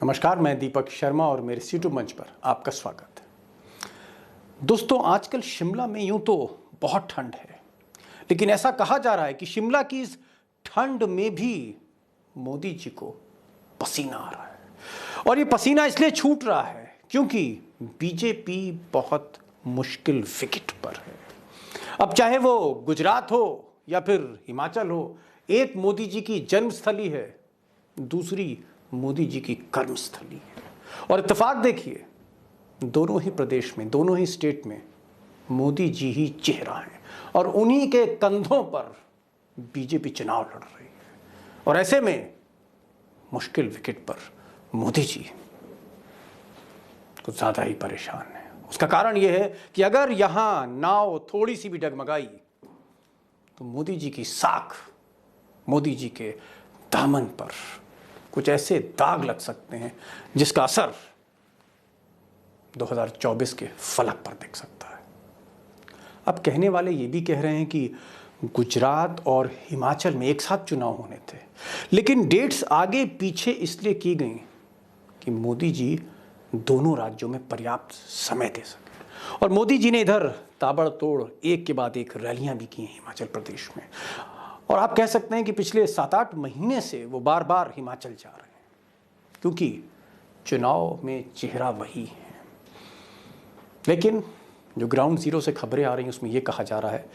नमस्कार, मैं दीपक शर्मा और मेरे यूट्यूब मंच पर आपका स्वागत है। दोस्तों, आजकल शिमला में यूं तो बहुत ठंड है, लेकिन ऐसा कहा जा रहा है कि शिमला की इस ठंड में भी मोदी जी को पसीना आ रहा है। और ये पसीना इसलिए छूट रहा है क्योंकि बीजेपी बहुत मुश्किल विकेट पर है। अब चाहे वो गुजरात हो या फिर हिमाचल हो, एक मोदी जी की जन्मस्थली है, दूसरी मोदी जी की कर्मस्थली है। और इत्तेफाक देखिए, दोनों ही प्रदेश में, दोनों ही स्टेट में मोदी जी ही चेहरा है और उन्हीं के कंधों पर बीजेपी चुनाव लड़ रही है। और ऐसे में मुश्किल विकेट पर मोदी जी कुछ ज्यादा ही परेशान है। उसका कारण यह है कि अगर यहां नाव थोड़ी सी भी डगमगाई तो मोदी जी की साख, मोदी जी के दामन पर कुछ ऐसे दाग लग सकते हैं जिसका असर 2024 के फलक पर दिख सकता है। अब कहने वाले ये भी कह रहे हैं कि गुजरात और हिमाचल में एक साथ चुनाव होने थे, लेकिन डेट्स आगे पीछे इसलिए की गई कि मोदी जी दोनों राज्यों में पर्याप्त समय दे सके। और मोदी जी ने इधर ताबड़तोड़ एक के बाद एक रैलियां भी की हैं हिमाचल प्रदेश में। और आप कह सकते हैं कि पिछले 7-8 महीने से वो बार बार हिमाचल जा रहे हैं, क्योंकि चुनाव में चेहरा वही है। लेकिन जो ग्राउंड जीरो से खबरें आ रही हैं उसमें ये कहा जा रहा है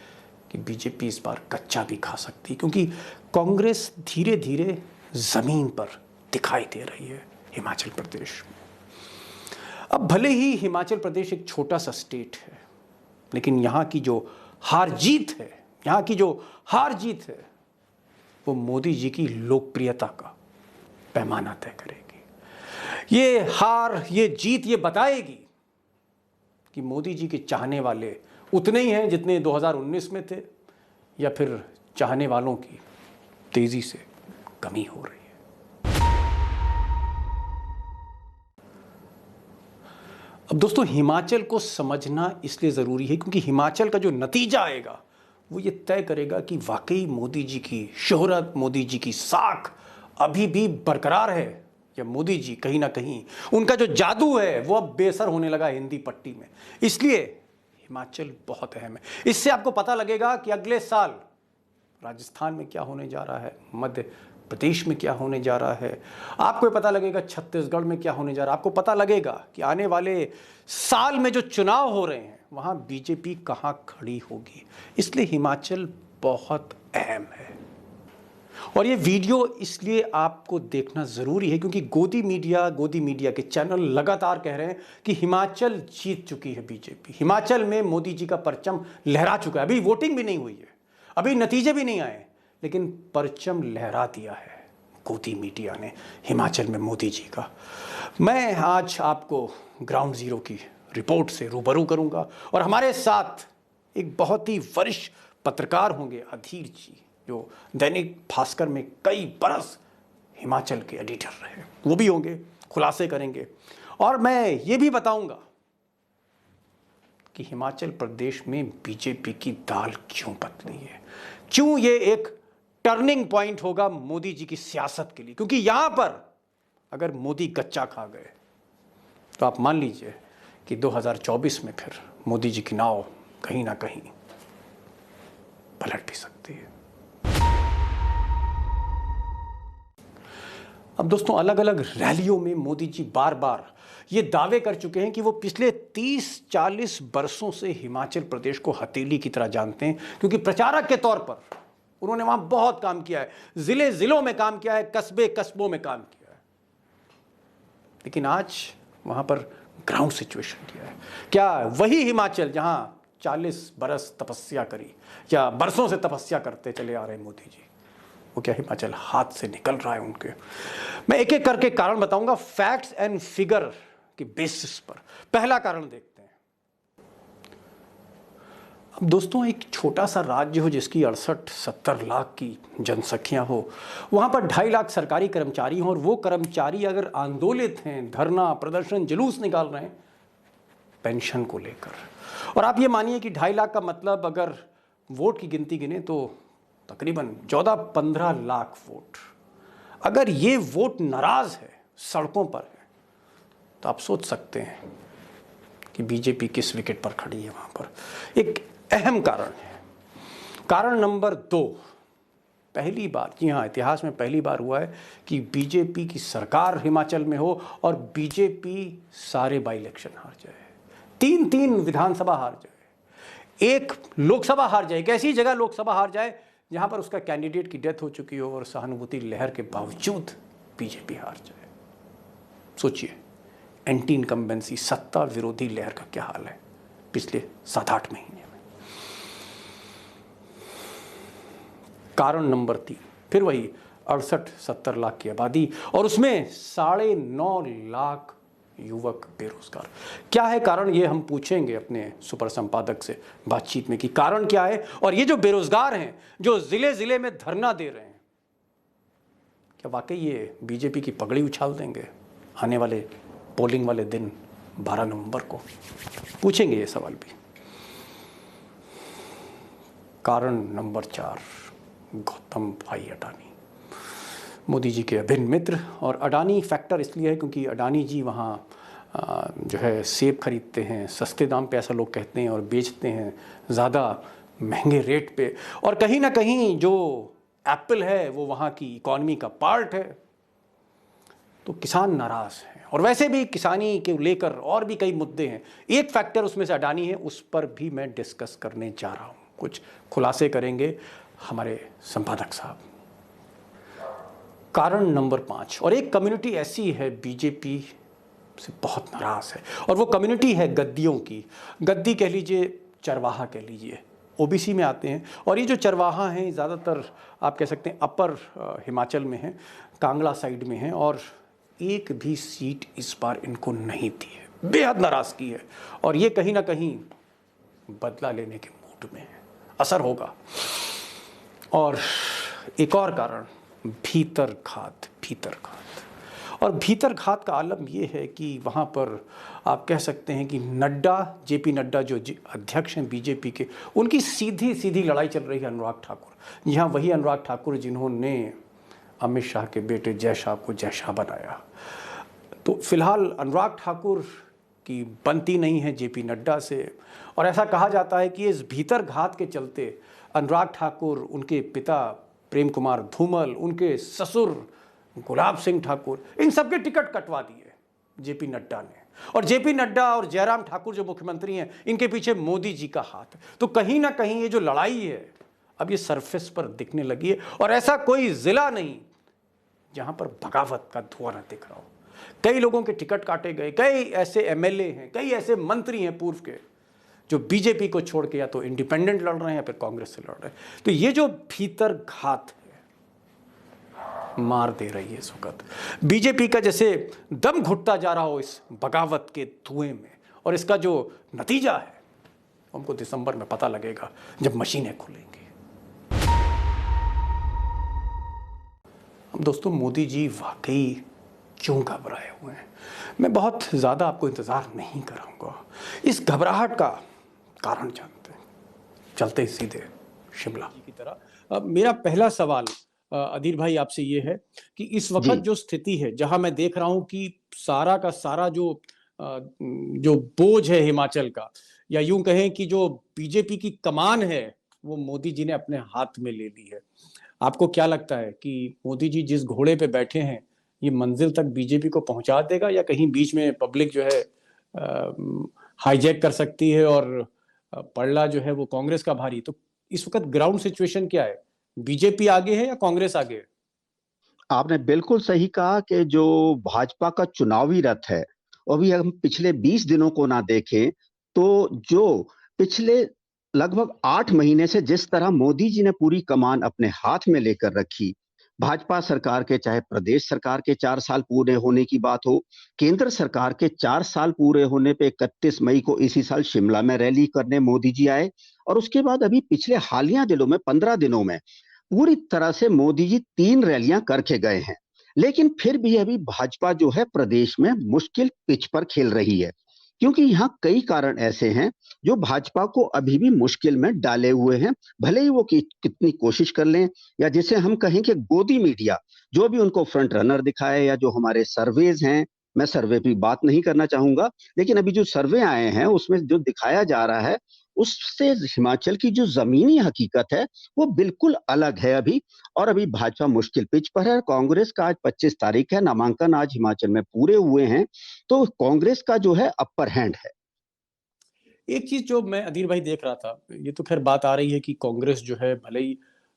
कि बीजेपी इस बार कच्चा भी खा सकती, क्योंकि कांग्रेस धीरे धीरे जमीन पर दिखाई दे रही है हिमाचल प्रदेश में। अब भले ही हिमाचल प्रदेश एक छोटा सा स्टेट है, लेकिन यहाँ की जो हार जीत है, वो मोदी जी की लोकप्रियता का पैमाना तय करेगी। ये हार, ये जीत ये बताएगी कि मोदी जी के चाहने वाले उतने ही हैं जितने 2019 में थे, या फिर चाहने वालों की तेजी से कमी हो रही है। अब दोस्तों, हिमाचल को समझना इसलिए जरूरी है क्योंकि हिमाचल का जो नतीजा आएगा वो ये तय करेगा कि वाकई मोदी जी की शोहरत, मोदी जी की साख अभी भी बरकरार है, या मोदी जी कहीं ना कहीं उनका जो जादू है वो अब बेसर होने लगा हिंदी पट्टी में। इसलिए हिमाचल बहुत अहम है। इससे आपको पता लगेगा कि अगले साल राजस्थान में क्या होने जा रहा है, मध्य प्रदेश में क्या होने जा रहा है, आपको पता लगेगा छत्तीसगढ़ में क्या होने जा रहा है। आपको पता लगेगा कि आने वाले साल में जो चुनाव हो रहे हैं वहां बीजेपी कहां खड़ी होगी। इसलिए हिमाचल बहुत अहम है। और ये वीडियो इसलिए आपको देखना जरूरी है क्योंकि गोदी मीडिया के चैनल लगातार कह रहे हैं कि हिमाचल जीत चुकी है बीजेपी, हिमाचल में मोदी जी का परचम लहरा चुका है। अभी वोटिंग भी नहीं हुई है, अभी नतीजे भी नहीं आए, लेकिन परचम लहरा दिया है गोदी मीडिया ने हिमाचल में मोदी जी का। मैं आज आपको ग्राउंड जीरो की रिपोर्ट से रूबरू करूंगा और हमारे साथ एक बहुत ही वरिष्ठ पत्रकार होंगे, अधीर जी, जो दैनिक भास्कर में कई बरस हिमाचल के एडिटर रहे, वो भी होंगे, खुलासे करेंगे। और मैं ये भी बताऊंगा कि हिमाचल प्रदेश में बीजेपी की दाल क्यों पतली है, क्यों ये एक टर्निंग पॉइंट होगा मोदी जी की सियासत के लिए। क्योंकि यहां पर अगर मोदी कच्चा खा गए तो आप मान लीजिए कि 2024 में फिर मोदी जी की नाव कहीं ना कहीं पलट भी सकती है। अब दोस्तों, अलग अलग रैलियों में मोदी जी बार बार ये दावे कर चुके हैं कि वो पिछले 30-40 बरसों से हिमाचल प्रदेश को हथेली की तरह जानते हैं, क्योंकि प्रचारक के तौर पर उन्होंने वहां बहुत काम किया है, जिलों में काम किया है, कस्बों में काम किया है। लेकिन आज वहां पर ग्राउंड सिचुएशन क्या है? क्या वही हिमाचल जहां 40 बरस तपस्या करी या बरसों से तपस्या करते चले आ रहे मोदी जी, वो क्या हिमाचल हाथ से निकल रहा है उनके? मैं एक एक करके कारण बताऊंगा, फैक्ट्स एंड फिगर की बेसिस पर। पहला कारण देखते हैं। अब दोस्तों, एक छोटा सा राज्य हो जिसकी 68-70 लाख की जनसंख्या हो, वहां पर 2.5 लाख सरकारी कर्मचारी हों, और वो कर्मचारी अगर आंदोलित हैं, धरना प्रदर्शन जुलूस निकाल रहे हैं पेंशन को लेकर, और आप ये मानिए कि 2.5 लाख का मतलब अगर वोट की गिनती गिने तो तकरीबन 14-15 लाख वोट। अगर ये वोट नाराज है सड़कों पर है, तो आप सोच सकते हैं कि बीजेपी किस विकेट पर खड़ी है। वहाँ पर एक अहम कारण है। कारण नंबर 2, पहली बार, जी हाँ, इतिहास में पहली बार हुआ है कि बीजेपी की सरकार हिमाचल में हो और बीजेपी सारे बाई इलेक्शन हार जाए, 3 विधानसभा हार जाए, 1 लोकसभा हार जाए, एक ऐसी जगह लोकसभा हार जाए जहां पर उसका कैंडिडेट की डेथ हो चुकी हो और सहानुभूति लहर के बावजूद बीजेपी हार जाए। सोचिए, एंटी इनकम्बेंसी, सत्ता विरोधी लहर का क्या हाल है पिछले 7-8 महीने में। कारण नंबर 3, फिर वही 68-70 लाख की आबादी और उसमें 9.5 लाख युवक बेरोजगार। क्या है कारण, ये हम पूछेंगे अपने सुपर संपादक से बातचीत में कि कारण क्या है। और ये जो बेरोजगार हैं, जो जिले जिले में धरना दे रहे हैं, क्या वाकई ये बीजेपी की पगड़ी उछाल देंगे आने वाले पोलिंग वाले दिन 12 नवंबर को? पूछेंगे ये सवाल भी। कारण नंबर 4, गौतम भाई अडानी, मोदी जी के अभिन्न मित्र। और अडानी फैक्टर इसलिए है क्योंकि अडानी जी वहाँ जो है सेब खरीदते हैं सस्ते दाम पे, ऐसा लोग कहते हैं, और बेचते हैं ज़्यादा महंगे रेट पे। और कहीं ना कहीं जो एप्पल है वो वहाँ की इकॉनमी का पार्ट है, तो किसान नाराज़ हैं। और वैसे भी किसानी के लेकर और भी कई मुद्दे हैं, एक फैक्टर उसमें से अडानी है, उस पर भी मैं डिस्कस करने जा रहा हूँ। कुछ खुलासे करेंगे हमारे संपादक साहब। कारण नंबर 5, और एक कम्युनिटी ऐसी है बीजेपी से बहुत नाराज़ है, और वो कम्युनिटी है गद्दियों की। गद्दी कह लीजिए, चरवाहा कह लीजिए, ओबीसी में आते हैं। और ये जो चरवाहा हैं ज़्यादातर आप कह सकते हैं अपर हिमाचल में हैं, कांगड़ा साइड में हैं, और एक भी सीट इस बार इनको नहीं दी है, बेहद नाराज़ की है। और ये कहीं ना कहीं बदला लेने के मूड में है, असर होगा। और एक और कारण, भीतर घात। और भीतर घात का आलम यह है कि वहाँ पर आप कह सकते हैं कि नड्डा, जेपी नड्डा जो अध्यक्ष हैं बीजेपी के, उनकी सीधी लड़ाई चल रही है अनुराग ठाकुर। यहाँ वही अनुराग ठाकुर जिन्होंने अमित शाह के बेटे जय शाह को जय शाह बनाया। तो फिलहाल अनुराग ठाकुर की बनती नहीं है जेपी नड्डा से। और ऐसा कहा जाता है कि इस भीतर घात के चलते अनुराग ठाकुर, उनके पिता प्रेम कुमार धूमल, उनके ससुर गुलाब सिंह ठाकुर, इन सबके टिकट कटवा दिए जेपी नड्डा ने। और जेपी नड्डा और जयराम ठाकुर जो मुख्यमंत्री हैं, इनके पीछे मोदी जी का हाथ है। तो कहीं ना कहीं ये जो लड़ाई है अब ये सरफेस पर दिखने लगी है। और ऐसा कोई जिला नहीं जहां पर बगावत का धुआं न दिख रहा हो। कई लोगों के टिकट काटे गए, कई ऐसे एमएलए हैं, कई ऐसे मंत्री हैं पूर्व के जो बीजेपी को छोड़ के या तो इंडिपेंडेंट लड़ रहे हैं या फिर कांग्रेस से लड़ रहे हैं। तो ये जो भीतर घात है मार दे रही है इस वक्त बीजेपी का, जैसे दम घुटता जा रहा हो इस बगावत के धुएं में। और इसका जो नतीजा है हमको दिसंबर में पता लगेगा जब मशीनें खुलेंगी। दोस्तों, मोदी जी वाकई क्यों घबराए हुए हैं? मैं बहुत ज़्यादा आपको इंतज़ार नहीं कराऊंगा, इस घबराहट का कारण जानते हैं। चलते सीधे शिमला की तरह। मेरा पहला सवाल अधीर भाई आपसे ये है कि इस वक्त जो स्थिति है, जहां मैं देख रहा हूं कि सारा का सारा जो बोझ है हिमाचल का, या यूं कहें कि जो बीजेपी की कमान है, वो मोदी जी ने अपने हाथ में ले ली है। आपको क्या लगता है कि मोदी जी जिस घोड़े पे बैठे हैं ये मंजिल तक बीजेपी को पहुंचा देगा, या कहीं बीच में पब्लिक जो है हाईजैक कर सकती है और पड़ला जो है वो कांग्रेस का भारी? तो इस वक्त ग्राउंड सिचुएशन क्या है? बीजेपी आगे है या कांग्रेस आगे है? आपने बिल्कुल सही कहा कि जो भाजपा का चुनावी रथ है, अभी हम पिछले 20 दिनों को ना देखें तो जो पिछले लगभग 8 महीने से जिस तरह मोदी जी ने पूरी कमान अपने हाथ में लेकर रखी, भाजपा सरकार के चाहे प्रदेश सरकार के 4 साल पूरे होने की बात हो, केंद्र सरकार के 4 साल पूरे होने पे 31 मई को इसी साल शिमला में रैली करने मोदी जी आए, और उसके बाद अभी पिछले हालिया दिनों में 15 दिनों में पूरी तरह से मोदी जी 3 रैलियां करके गए हैं। लेकिन फिर भी अभी भाजपा जो है प्रदेश में मुश्किल पिच पर खेल रही है, क्योंकि यहाँ कई कारण ऐसे हैं जो भाजपा को अभी भी मुश्किल में डाले हुए हैं, भले ही वो कितनी कोशिश कर लें, या जिसे हम कहें कि गोदी मीडिया जो भी उनको फ्रंट रनर दिखाए, या जो हमारे सर्वेज हैं, मैं सर्वे की बात नहीं करना चाहूंगा, लेकिन अभी जो सर्वे आए हैं उसमें जो दिखाया जा रहा है उससे हिमाचल की जो जमीनी हकीकत है वो बिल्कुल अलग है अभी। और अभी भाजपा मुश्किल पिच पर है। कांग्रेस का आज 25 तारीख है, नामांकन आज हिमाचल में पूरे हुए हैं, तो कांग्रेस का जो है अपर हैंड है। एक चीज जो मैं अधीर भाई देख रहा था, ये तो खैर बात आ रही है कि कांग्रेस जो है, भले ही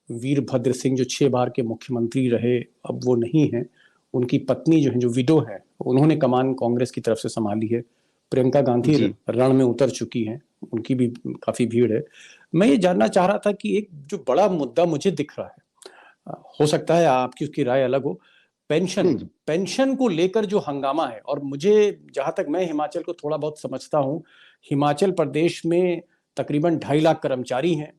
वीरभद्र सिंह जो 6 बार के मुख्यमंत्री रहे अब वो नहीं है, उनकी पत्नी जो है, जो विडो है, उन्होंने कमान कांग्रेस की तरफ से संभाली है। प्रियंका गांधी जी रण में उतर चुकी हैं, उनकी भी काफी भीड़ है। मैं ये जानना चाह रहा था कि एक जो बड़ा मुद्दा मुझे दिख रहा है, हो सकता है आपकी उसकी राय अलग हो, पेंशन नहीं जी। पेंशन को लेकर जो हंगामा है। और मुझे, जहां तक मैं हिमाचल को थोड़ा बहुत समझता हूं, हिमाचल प्रदेश में तकरीबन 2.5 लाख कर्मचारी हैं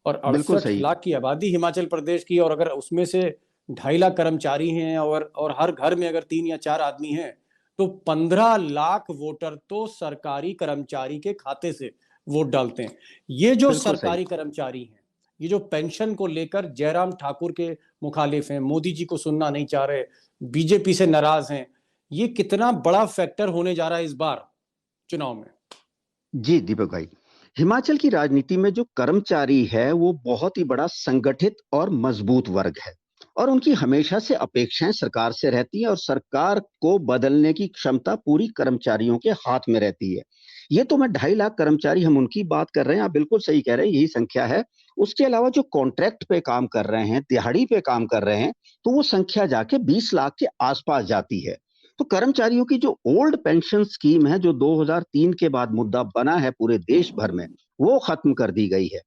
और बिल्कुल 68 सही। लाख की आबादी हिमाचल प्रदेश की। और अगर उसमें से 2.5 लाख कर्मचारी हैं और हर घर में अगर 3 या 4 आदमी हैं, तो 15 लाख वोटर तो सरकारी कर्मचारी के खाते से वोट डालते हैं। ये जो बिल्कुल सही। सरकारी कर्मचारी हैं, ये जो पेंशन को लेकर जयराम ठाकुर के मुखालिफ हैं, मोदी जी को सुनना नहीं चाह रहे, बीजेपी से नाराज हैं, ये कितना बड़ा फैक्टर होने जा रहा है इस बार चुनाव में? जी दीपक भाई, हिमाचल की राजनीति में जो कर्मचारी है वो बहुत ही बड़ा संगठित और मजबूत वर्ग है, और उनकी हमेशा से अपेक्षाएं सरकार से रहती है, और सरकार को बदलने की क्षमता पूरी कर्मचारियों के हाथ में रहती है। ये तो मैं 2.5 लाख कर्मचारी हम उनकी बात कर रहे हैं, आप बिल्कुल सही कह रहे हैं, यही संख्या है। उसके अलावा जो कॉन्ट्रैक्ट पे काम कर रहे हैं, दिहाड़ी पे काम कर रहे हैं, तो वो संख्या जाके 20 लाख के आसपास जाती है। तो कर्मचारियों की जो ओल्ड पेंशन स्कीम है, जो 2003 के बाद मुद्दा बना है पूरे देश भर में, वो खत्म कर दी गई है।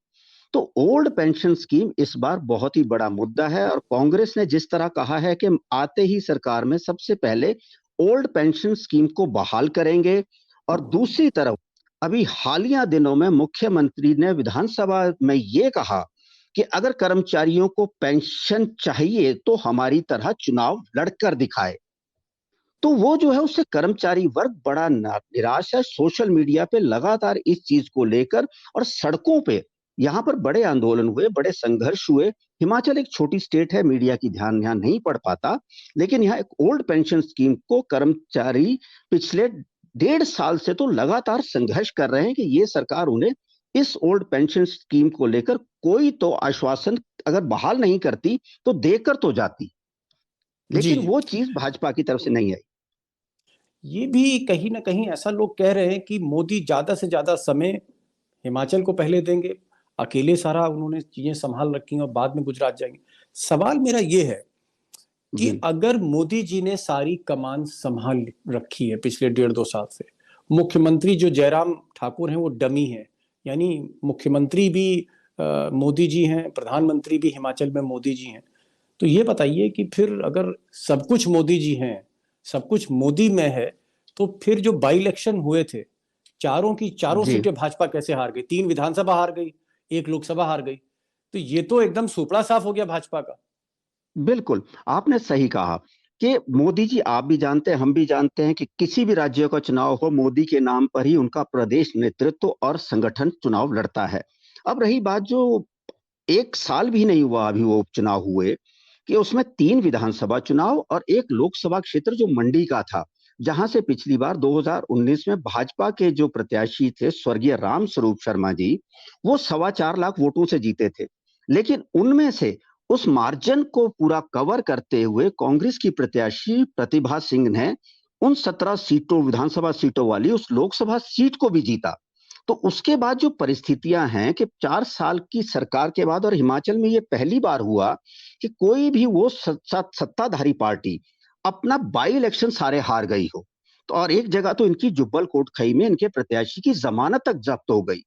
तो ओल्ड पेंशन स्कीम इस बार बहुत ही बड़ा मुद्दा है, और कांग्रेस ने जिस तरह कहा है कि आते ही सरकार में सबसे पहले ओल्ड पेंशन स्कीम को बहाल करेंगे, और दूसरी तरफ अभी हालिया दिनों में मुख्यमंत्री ने विधानसभा में ये कहा कि अगर कर्मचारियों को पेंशन चाहिए तो हमारी तरह चुनाव लड़कर दिखाए। तो वो जो है उससे कर्मचारी वर्ग बड़ा निराश है। सोशल मीडिया पे लगातार इस चीज को लेकर और सड़कों पे यहाँ पर बड़े आंदोलन हुए, बड़े संघर्ष हुए। हिमाचल एक छोटी स्टेट है, मीडिया की ध्यान यहाँ नहीं पड़ पाता, लेकिन यहाँ एक ओल्ड पेंशन स्कीम को कर्मचारी पिछले 1.5 साल से तो लगातार संघर्ष कर रहे हैं कि ये सरकार उन्हें इस ओल्ड पेंशन स्कीम को लेकर कोई तो आश्वासन अगर बहाल नहीं करती तो देकर तो जाती, जी लेकिन जी। वो चीज भाजपा की तरफ से नहीं आई। ये भी कहीं ना कहीं ऐसा लोग कह रहे हैं कि मोदी ज्यादा से ज्यादा समय हिमाचल को पहले देंगे, अकेले सारा उन्होंने चीजें संभाल रखी हैं और बाद में गुजरात जाएंगे। सवाल मेरा ये है कि जी अगर मोदी जी ने सारी कमान संभाल रखी है पिछले 1.5-2 साल से, मुख्यमंत्री जो जयराम ठाकुर हैं वो डमी है, यानी मुख्यमंत्री भी मोदी जी हैं, प्रधानमंत्री भी हिमाचल में मोदी जी हैं, तो ये बताइए कि फिर अगर सब कुछ मोदी जी हैं, सब कुछ मोदी में है, तो फिर जो बाई इलेक्शन हुए थे, चारों की चारों जी सीटें भाजपा कैसे हार गई? 3 विधानसभा हार गई, 1 लोकसभा हार गई, तो ये तो एकदम सुपड़ा साफ हो गया भाजपा का। बिल्कुल, आपने सही कहा कि मोदी जी, आप भी जानते हैं, हम भी जानते हैं कि किसी भी राज्य का चुनाव हो, मोदी के नाम पर ही उनका प्रदेश नेतृत्व और संगठन चुनाव लड़ता है। अब रही बात, जो 1 साल भी नहीं हुआ अभी वो उपचुनाव हुए, कि उसमें 3 विधानसभा चुनाव और एक लोकसभा क्षेत्र जो मंडी का था, जहां से पिछली बार 2019 में भाजपा के जो प्रत्याशी थे स्वर्गीय राम स्वरूप शर्मा जी, वो 4.25 लाख वोटों से जीते थे। लेकिन उनमें से उस मार्जिन को पूरा कवर करते हुए कांग्रेस की प्रत्याशी प्रतिभा सिंह ने उन 17 सीटों, विधानसभा सीटों वाली उस लोकसभा सीट को भी जीता। तो उसके बाद जो परिस्थितियां हैं कि 4 साल की सरकार के बाद, और हिमाचल में ये पहली बार हुआ कि कोई भी वो सत्ताधारी पार्टी अपना बाई इलेक्शन सारे हार गई हो। तो और एक जगह तो इनकी जुब्बल कोटखाई में इनके प्रत्याशी की जमानत तक जब्त हो गई।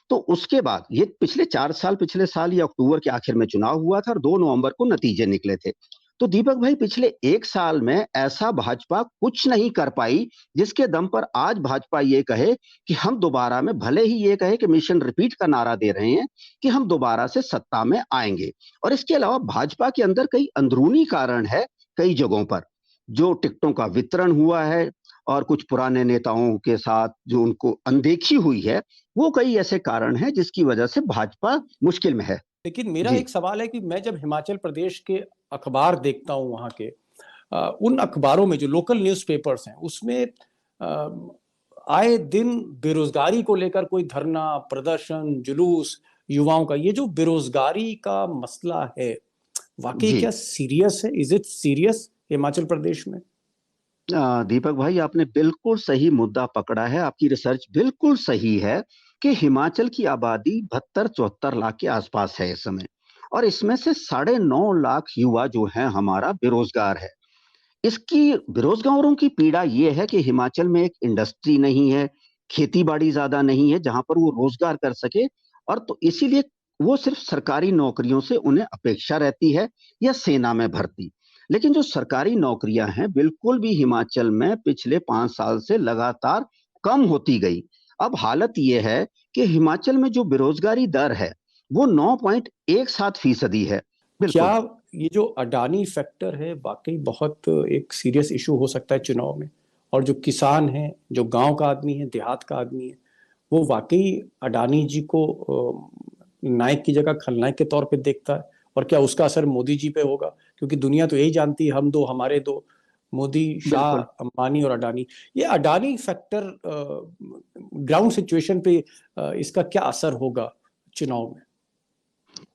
तो उसके बाद ये पिछले 4 साल, पिछले साल ये अक्टूबर के आखिर में चुनाव हुआ था और 2 नवंबर को नतीजे निकले थे। तो दीपक भाई, पिछले 1 साल में ऐसा भाजपा कुछ नहीं कर पाई जिसके दम पर आज भाजपा ये कहे कि हम दोबारा में, भले ही ये कहे कि मिशन रिपीट का नारा दे रहे हैं कि हम दोबारा से सत्ता में आएंगे। और इसके अलावा भाजपा के अंदर कई अंदरूनी कारण है, कई जगहों पर जो टिकटों का वितरण हुआ है, और कुछ पुराने नेताओं के साथ जो उनको अनदेखी हुई है, वो कई ऐसे कारण हैं जिसकी वजह से भाजपा मुश्किल में है। लेकिन मेरा जी, एक सवाल है कि मैं जब हिमाचल प्रदेश के अखबार देखता हूँ वहाँ के, उन अखबारों में जो लोकल न्यूज़पेपर्स हैं उसमें अ, आए दिन बेरोजगारी को लेकर कोई धरना, प्रदर्शन, जुलूस, युवाओं का ये जो बेरोजगारी का मसला है, वाकई जी। क्या सीरियस है? Is it serious Himachal Pradesh में? दीपक भाई, आपने बिल्कुल सही मुद्दा पकड़ा है। आपकी रिसर्च बिल्कुल सही है कि हिमाचल की आबादी 72-74 लाख के आसपास है इस समय, और इसमें से 9.5 लाख युवा जो है हमारा बेरोजगार है। इसकी बेरोजगारों की पीड़ा ये है कि हिमाचल में एक इंडस्ट्री नहीं है, खेती बाड़ी ज्यादा नहीं है जहां पर वो रोजगार कर सके, और तो इसीलिए वो सिर्फ सरकारी नौकरियों से उन्हें अपेक्षा रहती है, या सेना में भर्ती। लेकिन जो सरकारी नौकरियां हैं बिल्कुल भी हिमाचल में पिछले 5 साल से लगातार कम होती गई। अब हालत ये है कि हिमाचल में जो बेरोजगारी दर है वो 9.17% है। क्या बिल्कुल। ये जो अडानी फैक्टर है वाकई बहुत एक सीरियस इशू हो सकता है चुनाव में? और जो किसान है, जो गांव का आदमी है, देहात का आदमी है, वो वाकई अडानी जी को नायक की जगह खलनायक के तौर पे देखता है? और क्या उसका असर मोदी जी पे होगा? क्योंकि दुनिया तो यही जानती है, हम दो हमारे दो, मोदी, शाह, बिल्कुल। अंबानी और अडानी। ये अडानी फैक्टर ग्राउंड सिचुएशन पे इसका क्या असर होगा चुनाव में?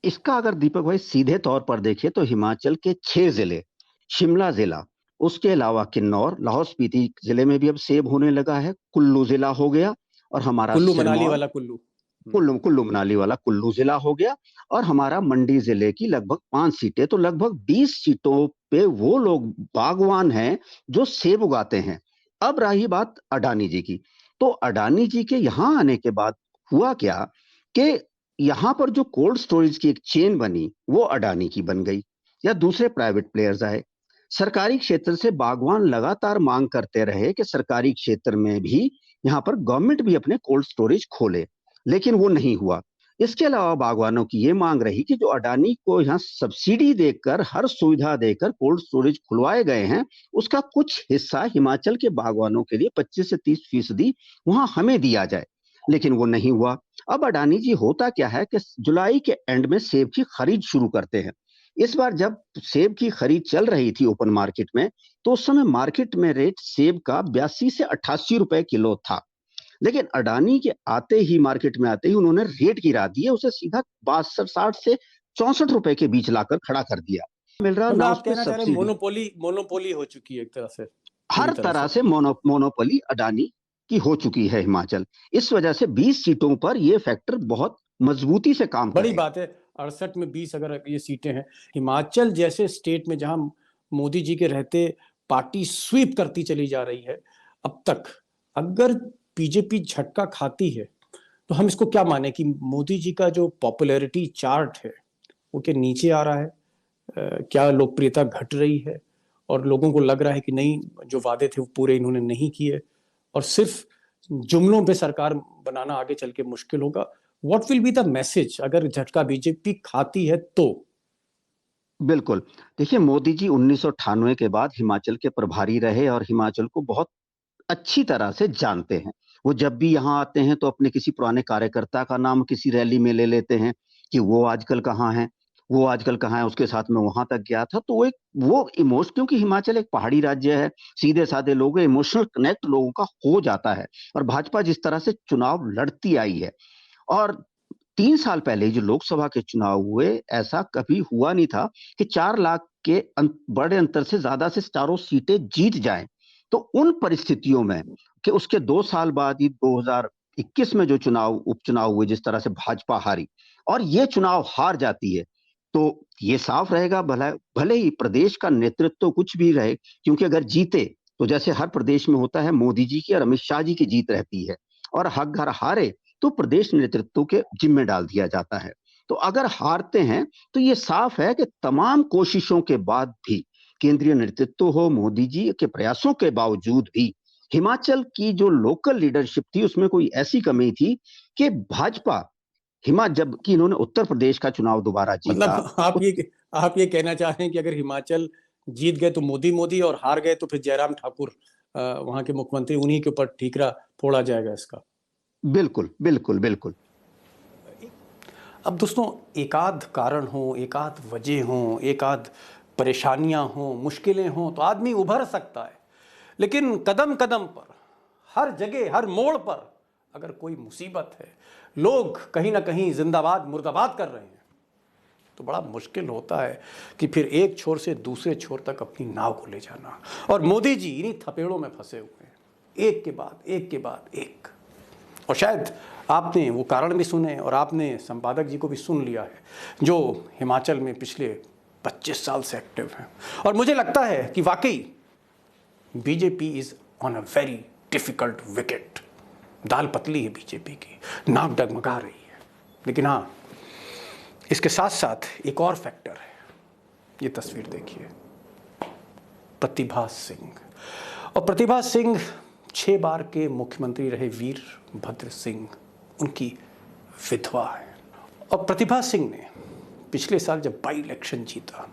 इसका अगर दीपक भाई सीधे तौर पर देखें तो हिमाचल के 6 जिले, शिमला जिला, उसके अलावा किन्नौर, लाहौल स्पीति जिले में भी अब सेब होने लगा है, कुल्लू जिला हो गया, और हमारा कुल्लू मनाली सिरमौर, वाला कुल्लू। कुल्लू कुल्लू मनाली वाला कुल्लू जिला हो गया, और हमारा मंडी जिले की लगभग 5 सीटें, तो लगभग 20 सीटों पे वो लोग बागवान हैं जो सेब उगाते हैं। अब रही बात अडानी जी की, तो अडानी जी के यहाँ आने के बाद हुआ क्या कि यहाँ पर जो कोल्ड स्टोरेज की एक चेन बनी वो अडानी की बन गई, या दूसरे प्राइवेट प्लेयर्स आए। सरकारी क्षेत्र से बागवान लगातार मांग करते रहे कि सरकारी क्षेत्र में भी यहाँ पर गवर्नमेंट भी अपने कोल्ड स्टोरेज खोले, लेकिन वो नहीं हुआ। इसके अलावा बागवानों की ये मांग रही कि जो अडानी को यहाँ सब्सिडी देकर, हर सुविधा देकर कोल्ड स्टोरेज खुलवाए गए हैं, उसका कुछ हिस्सा हिमाचल के बागवानों के लिए 25 से 30% वहां हमें दिया जाए, लेकिन वो नहीं हुआ। अब अडानी जी होता क्या है कि जुलाई के एंड में सेब की खरीद शुरू करते हैं। इस बार जब सेब की खरीद चल रही थी ओपन मार्केट में, तो उस समय मार्केट में रेट सेब का 82 से 88 रुपए किलो था। लेकिन अडानी के आते ही, मार्केट में आते ही उन्होंने रेट गिरा दिए, उसे सीधा 62 60 से 64 रुपए के बीच लाकर खड़ा कर दिया। मिल रहा मतलब ना आप उस पर कहना चाह रहे हैं सब्सिडी। मोनोपोली मोनोपोली हो चुकी है एक तरह से, पूरी हर तरह तरह से। से मोनोपोली अडानी की हो चुकी है हिमाचल। इस वजह से 20 सीटों पर यह फैक्टर बहुत मजबूती से काम बड़ी करेगा। बात है। 68 में 20 अगर ये सीटें हैं, हिमाचल जैसे स्टेट में जहां मोदी जी के रहते पार्टी स्वीप करती चली जा रही है अब तक, अगर बीजेपी झटका खाती है तो हम इसको क्या माने कि मोदी जी का जो पॉपुलैरिटी चार्ट है वो के नीचे आ रहा है? क्या लोकप्रियता घट रही है? और लोगों को लग रहा है कि नहीं, जो वादे थे वो पूरे इन्होंने नहीं किए, और सिर्फ जुमलों पे सरकार बनाना आगे चल के मुश्किल होगा। What will be the message अगर झटका बीजेपी खाती है तो? बिल्कुल। देखिए, मोदी जी 1998 के बाद हिमाचल के प्रभारी रहे और हिमाचल को बहुत अच्छी तरह से जानते हैं। वो जब भी यहाँ आते हैं तो अपने किसी पुराने कार्यकर्ता का नाम किसी रैली में ले लेते हैं कि वो आजकल कहाँ है, वो आजकल कहाँ है, उसके साथ मैं वहां तक गया था। तो वो इमोशन, क्योंकि हिमाचल एक पहाड़ी राज्य है, सीधे साधे लोग, इमोशनल कनेक्ट लोगों का हो जाता है। और भाजपा जिस तरह से चुनाव लड़ती आई है, और 3 साल पहले जो लोकसभा के चुनाव हुए, ऐसा कभी हुआ नहीं था कि 4 लाख के बड़े अंतर से ज्यादा से चारों सीटें जीत जाएं। तो उन परिस्थितियों में कि उसके 2 साल बाद ही 2021 में जो उपचुनाव हुए, जिस तरह से भाजपा हारी और ये चुनाव हार जाती है, तो ये साफ रहेगा, भले भले ही प्रदेश का नेतृत्व तो कुछ भी रहे, क्योंकि अगर जीते तो जैसे हर प्रदेश में होता है, मोदी जी की और अमित शाह जी की जीत रहती है, और अगर हारे तो प्रदेश नेतृत्व के जिम्मे डाल दिया जाता है। तो अगर हारते हैं तो ये साफ है कि तमाम कोशिशों के बाद भी, केंद्रीय नेतृत्व हो, मोदी जी के प्रयासों के बावजूद भी, हिमाचल की जो लोकल लीडरशिप थी उसमें कोई ऐसी कमी थी कि भाजपा, जबकि इन्होंने उत्तर प्रदेश का चुनाव दोबारा जीता। मतलब आप ये कहना चाह रहे हैं कि अगर हिमाचल जीत गए तो मोदी मोदी, और हार गए तो फिर जयराम ठाकुर वहाँ के मुख्यमंत्री उन्हीं के ऊपर ठीकरा फोड़ा जाएगा इसका। बिल्कुल, बिल्कुल, बिल्कुल। अब दोस्तों, एकाध कारण हो, एकाध वजह हो, एकाध परेशानियां हो, मुश्किलें हों तो आदमी उभर सकता है, लेकिन कदम कदम पर, हर जगह, हर मोड़ पर अगर कोई मुसीबत है, लोग कहीं ना कहीं जिंदाबाद मुर्दाबाद कर रहे हैं, तो बड़ा मुश्किल होता है कि फिर एक छोर से दूसरे छोर तक अपनी नाव को ले जाना। और मोदी जी इन्हीं थपेड़ों में फंसे हुए हैं, एक के बाद एक के बाद एक। और शायद आपने वो कारण भी सुने और आपने संपादक जी को भी सुन लिया है, जो हिमाचल में पिछले 25 साल से एक्टिव हैं। और मुझे लगता है कि वाकई BJP is on a very difficult wicket. दाल पतली है बीजेपी की, नाक डगमगा रही है। लेकिन हाँ, इसके साथ साथ एक और फैक्टर है। ये तस्वीर देखिए, प्रतिभा सिंह। और प्रतिभा सिंह 6 बार के मुख्यमंत्री रहे वीरभद्र सिंह, उनकी विधवा है। और प्रतिभा सिंह ने पिछले साल जब बाई इलेक्शन जीता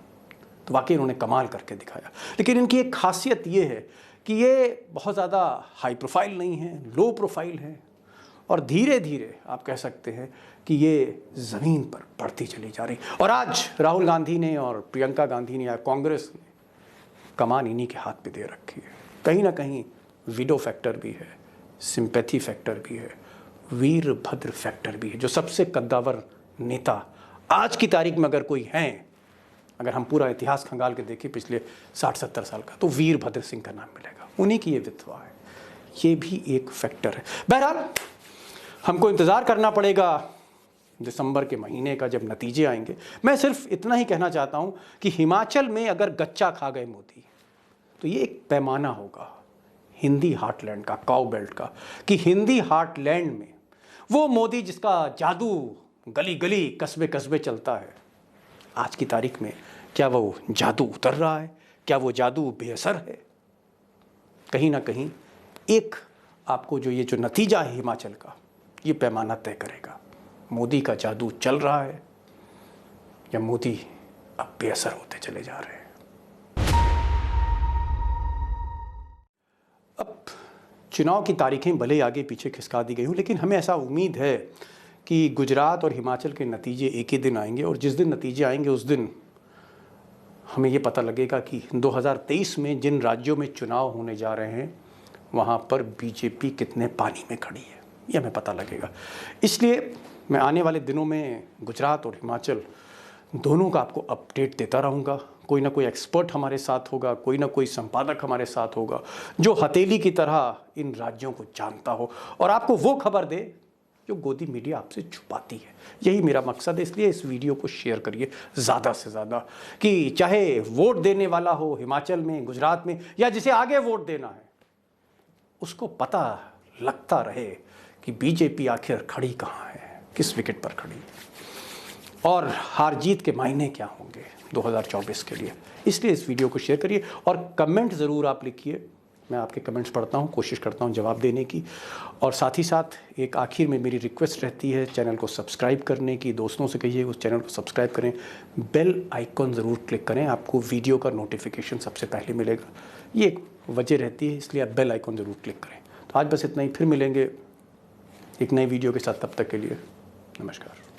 तो वाकई इन्होंने कमाल करके दिखाया। लेकिन इनकी एक खासियत ये है कि ये बहुत ज़्यादा हाई प्रोफाइल नहीं है, लो प्रोफाइल है, और धीरे धीरे आप कह सकते हैं कि ये ज़मीन पर बढ़ती चली जा रही। और आज राहुल गांधी ने और प्रियंका गांधी ने या कांग्रेस ने कमान इन्हीं के हाथ पे दे रखी है। कहीं ना कहीं विडो फैक्टर भी है, सिंपैथी फैक्टर भी है, वीरभद्र फैक्टर भी है। जो सबसे कद्दावर नेता आज की तारीख में अगर कोई हैं, अगर हम पूरा इतिहास खंगाल के देखें पिछले 60-70 साल का, तो वीरभद्र सिंह का नाम मिलेगा। उन्हीं की ये विधवा है। ये भी एक फैक्टर है। बहरहाल हमको इंतज़ार करना पड़ेगा दिसंबर के महीने का, जब नतीजे आएंगे। मैं सिर्फ इतना ही कहना चाहता हूँ कि हिमाचल में अगर गच्चा खा गए मोदी, तो ये एक पैमाना होगा हिंदी हार्टलैंड का, काउ बेल्ट का, कि हिंदी हार्टलैंड में वो मोदी जिसका जादू गली गली कस्बे कस्बे चलता है, आज की तारीख में क्या वो जादू उतर रहा है? क्या वो जादू बेअसर है? कहीं ना कहीं एक आपको जो नतीजा है हिमाचल का, ये पैमाना तय करेगा। मोदी का जादू चल रहा है या मोदी अब बेअसर होते चले जा रहे हैं। अब चुनाव की तारीखें भले ही आगे पीछे खिसका दी गई हूँ, लेकिन हमें ऐसा उम्मीद है कि गुजरात और हिमाचल के नतीजे एक ही दिन आएंगे। और जिस दिन नतीजे आएंगे उस दिन हमें ये पता लगेगा कि 2023 में जिन राज्यों में चुनाव होने जा रहे हैं, वहाँ पर बीजेपी कितने पानी में खड़ी है, ये हमें पता लगेगा। इसलिए मैं आने वाले दिनों में गुजरात और हिमाचल दोनों का आपको अपडेट देता रहूँगा। कोई ना कोई एक्सपर्ट हमारे साथ होगा, कोई ना कोई संपादक हमारे साथ होगा, जो हथेली की तरह इन राज्यों को जानता हो और आपको वो खबर दे जो गोदी मीडिया आपसे छुपाती है। यही मेरा मकसद है। इसलिए इस वीडियो को शेयर करिए ज़्यादा से ज़्यादा, कि चाहे वोट देने वाला हो हिमाचल में, गुजरात में, या जिसे आगे वोट देना है, उसको पता लगता रहे कि बीजेपी आखिर खड़ी कहाँ है, किस विकेट पर खड़ी है, और हार जीत के मायने क्या होंगे 2024 के लिए। इसलिए इस वीडियो को शेयर करिए और कमेंट ज़रूर आप लिखिए। मैं आपके कमेंट्स पढ़ता हूँ, कोशिश करता हूँ जवाब देने की। और साथ ही साथ एक आखिर में मेरी रिक्वेस्ट रहती है चैनल को सब्सक्राइब करने की। दोस्तों से कहिए उस चैनल को सब्सक्राइब करें, बेल आइकॉन ज़रूर क्लिक करें, आपको वीडियो का नोटिफिकेशन सबसे पहले मिलेगा। ये एक वजह रहती है, इसलिए आप बेल आइकॉन ज़रूर क्लिक करें। तो आज बस इतना ही, फिर मिलेंगे एक नए वीडियो के साथ। तब तक के लिए नमस्कार।